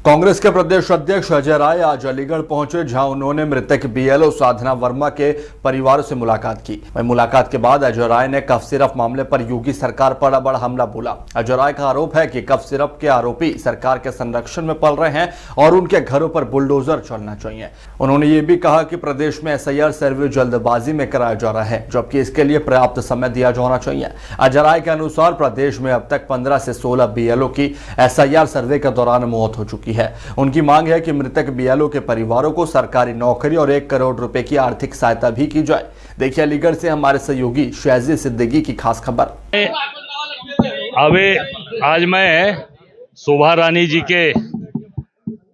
कांग्रेस के प्रदेश अध्यक्ष अजय राय आज अलीगढ़ पहुंचे, जहां उन्होंने मृतक बीएलओ साधना वर्मा के परिवार से मुलाकात की। वहीं मुलाकात के बाद अजय राय ने कफ सिरप मामले पर योगी सरकार पर बड़ा हमला बोला। अजय राय का आरोप है कि कफ सिरप के आरोपी सरकार के संरक्षण में पल रहे हैं और उनके घरों पर बुलडोजर चलना चाहिए। उन्होंने ये भी कहा कि प्रदेश में एसआईआर सर्वे जल्दबाजी में कराया जा रहा है, जबकि इसके लिए पर्याप्त समय दिया जाना चाहिए। अजय राय के अनुसार प्रदेश में अब तक 15 से 16 बीएलओ की एसआईआर सर्वे के दौरान मौत हो चुकी है। उनकी मांग है कि मृतक बीएलओ के परिवारों को सरकारी नौकरी और 1 करोड़ रुपए की आर्थिक सहायता भी की जाए। देखिए अलीगढ़ से हमारे सहयोगी शाजी सिद्दीकी की खास खबर। आज मैं शोभा रानी जी के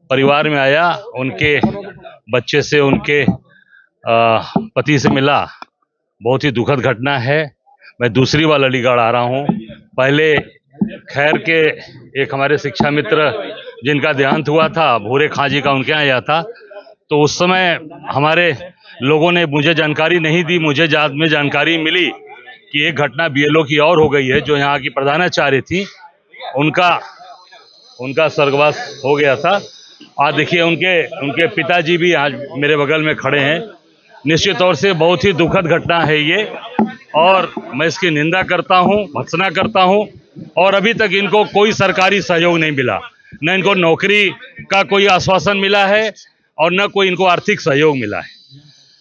परिवार में आया, उनके बच्चे से, उनके पति से मिला। बहुत ही दुखद घटना है। मैं दूसरी बार अलीगढ़ आ रहा हूँ। पहले खैर के एक हमारे शिक्षा मित्र जिनका देहांत हुआ था, भूरे खां जी का, उनके यहाँ आया था। तो उस समय हमारे लोगों ने मुझे जानकारी नहीं दी। मुझे में जानकारी मिली कि एक घटना बीएलओ की और हो गई है, जो यहाँ की प्रधानाचार्य थी, उनका स्वर्गवास हो गया था। आज देखिए उनके पिताजी भी आज मेरे बगल में खड़े हैं। निश्चित तौर से बहुत ही दुखद घटना है ये, और मैं इसकी निंदा करता हूँ, भर्त्सना करता हूँ। और अभी तक इनको कोई सरकारी सहयोग नहीं मिला, न इनको नौकरी का कोई आश्वासन मिला है और न कोई इनको आर्थिक सहयोग मिला है।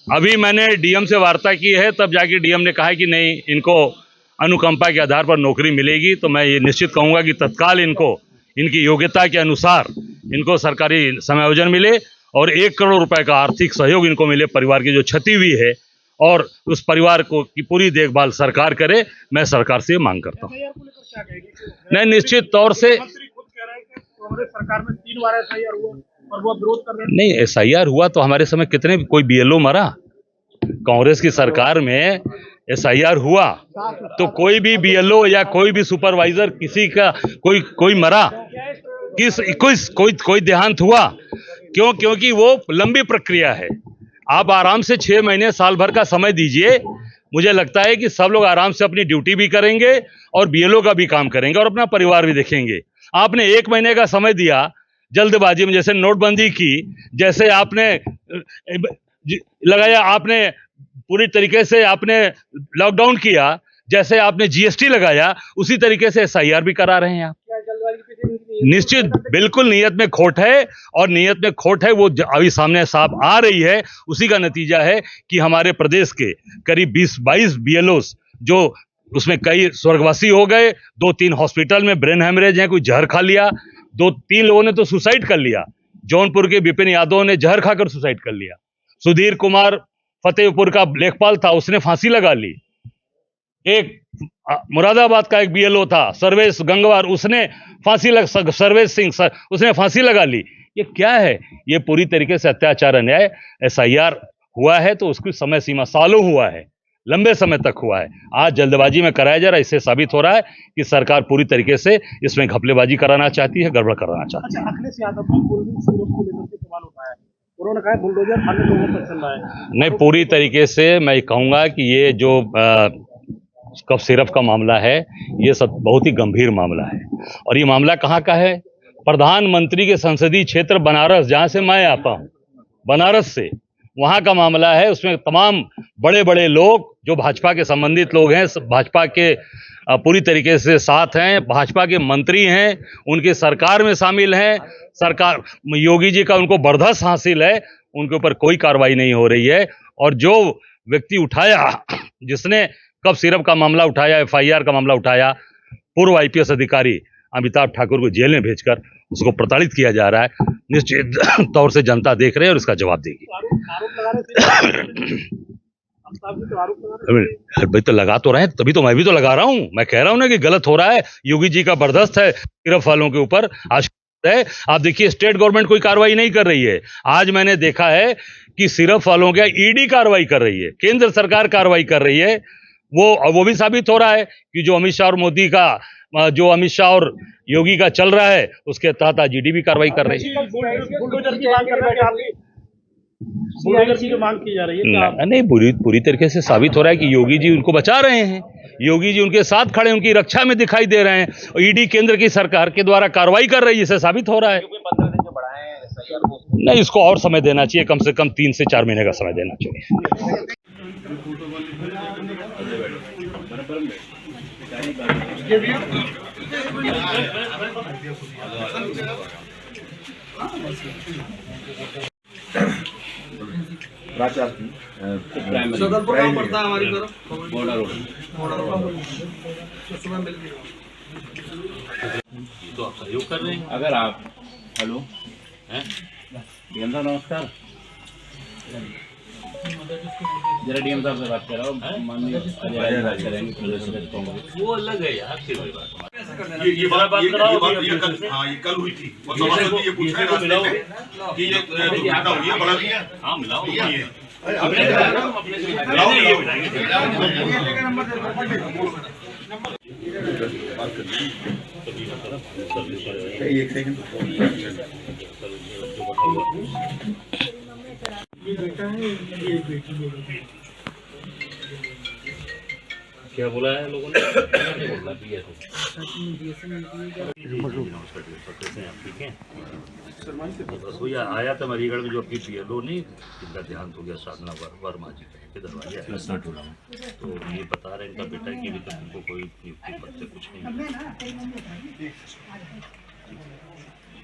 अभी मैंने डीएम से वार्ता की है, तब जाके डीएम ने कहा है कि नहीं, इनको अनुकंपा के आधार पर नौकरी मिलेगी। तो मैं ये निश्चित कहूँगा कि तत्काल इनको इनकी योग्यता के अनुसार इनको सरकारी समायोजन मिले और 1 करोड़ रुपए का आर्थिक सहयोग इनको मिले, परिवार की जो क्षति हुई है, और उस परिवार को की पूरी देखभाल सरकार करे। मैं सरकार से मांग करता हूँ। नहीं, निश्चित तौर से सरकार में 3 बार एसआईआर हुआ और वो विरोध कर रहे हैं। नहीं, एसआईआर हुआ तो हमारे समय कोई बीएलओ मरा? कांग्रेस की सरकार में एसआईआर हुआ तो कोई भी बीएलओ या कोई भी सुपरवाइजर, किसी का कोई मरा? कोई देहांत हुआ? क्यों? क्योंकि वो लंबी प्रक्रिया है। आप आराम से 6 महीने, साल भर का समय दीजिए। मुझे लगता है कि सब लोग आराम से अपनी ड्यूटी भी करेंगे और बीएलओ का भी काम करेंगे और अपना परिवार भी देखेंगे। आपने 1 महीने का समय दिया जल्दबाजी में, जैसे नोटबंदी की, जैसे आपने लगाया, आपने पूरी तरीके से आपने लॉकडाउन किया, जैसे आपने जीएसटी लगाया, उसी तरीके से एसआईआर भी करा रहे हैं आप। निश्चित, बिल्कुल नीयत में खोट है, और नीयत में खोट है वो अभी सामने साफ आ रही है। उसी का नतीजा है कि हमारे प्रदेश के करीब 20-22 बीएलओस, जो उसमें कई स्वर्गवासी हो गए, 2-3 हॉस्पिटल में ब्रेन हेमरेज है, कोई जहर खा लिया, 2-3 लोगों ने तो सुसाइड कर लिया। जौनपुर के विपिन यादव ने जहर खाकर सुसाइड कर लिया। सुधीर कुमार फतेहपुर का लेखपाल था, उसने फांसी लगा ली। एक मुरादाबाद का एक बीएलओ था, सर्वेश गंगवार, उसने सर्वेश सिंह, उसने फांसी लगा ली। ये क्या है? ये पूरी तरीके से अत्याचार, अन्याय। एसआईआर हुआ है तो उसकी समय सीमा सालों हुआ है, लंबे समय तक हुआ है। आज जल्दबाजी में कराया जा रहा है। इससे साबित हो रहा है कि सरकार पूरी तरीके से इसमें घपलेबाजी कराना चाहती है, गड़बड़ कराना चाहती है। अखिलेश यादव को लेकर के सवाल उठाया है, उन्होंने कहा बुलडोजर अन्य लोगों पर चल रहा है। नहीं, पूरी तरीके से मैं कहूँगा कि ये जो कफ सिरप का मामला है, ये सब बहुत ही गंभीर मामला है। और ये मामला कहाँ का है? प्रधानमंत्री के संसदीय क्षेत्र बनारस, जहाँ से मैं आता हूँ, बनारस से, वहाँ का मामला है। उसमें तमाम बड़े बड़े लोग जो भाजपा के संबंधित लोग हैं, भाजपा के पूरी तरीके से साथ हैं, भाजपा के मंत्री हैं, उनके सरकार में शामिल हैं। सरकार, योगी जी का उनको बर्दाश्त हासिल है, उनके ऊपर कोई कार्रवाई नहीं हो रही है। और जो व्यक्ति उठाया, जिसने कफ सिरप का मामला उठाया, एफआईआर का मामला उठाया, पूर्व आईपीएस अधिकारी अमिताभ ठाकुर को जेल में भेजकर उसको प्रताड़ित किया जा रहा है। निश्चित तौर से जनता देख रही है और इसका जवाब देगी। भाई तो लगा तो रहे हैं, तभी तो मैं भी तो लगा रहा हूँ। मैं कह रहा हूँ ना कि गलत हो रहा है। योगी जी का बर्दाश्त है सिरप वालों के ऊपर। आज है, आप देखिए, स्टेट गवर्नमेंट कोई कार्रवाई नहीं कर रही है। आज मैंने देखा है कि सिरप वालों के ईडी कार्रवाई कर रही है, केंद्र सरकार कार्रवाई कर रही है। वो भी साबित हो रहा है कि जो अमित शाह और मोदी का, जो अमित शाह और योगी का चल रहा है, उसके तहत आज ईडी भी कार्रवाई कर रही है। बुलडोजर की मांग की जा रही है। नहीं, पूरी तरीके से साबित हो रहा है कि योगी जी उनको बचा रहे हैं। योगी जी उनके साथ खड़े, उनकी रक्षा में दिखाई दे रहे हैं। ईडी केंद्र की सरकार के द्वारा कार्रवाई कर रही है, इससे साबित हो रहा है। नहीं, इसको और समय देना चाहिए, कम से कम 3 से 4 महीने का समय देना चाहिए। तो आप सहयोग कर रहे हैं। अगर आप हेलो हैं डीएम साहब नमस्कार, जरा डीएम साहब से बात कर रहा हूँ। माननीय अजय राज करेंगे प्रदेश कांग्रेस। वो अलग है यार, फिर वही बात। ये बात हाँ ये कल हुई थी। और सभासद जी ये पूछ रहे हैं रास्ते में कि ये दुर्घटना हुई है, बड़ा लिया। हाँ मिलाओ, एक सेकंड क्या बोला है लोगों ने? ठीक है, बस वो आया था मरीगढ़ में जो अपनी पीएलओ नहीं, जिनका देहांत हो गया, साधना वर्मा जी के दरवाजे, तो ये बता रहे हैं इनका बेटा कि अभी तक उनको कोई नियुक्ति पत्र कुछ नहीं मिला।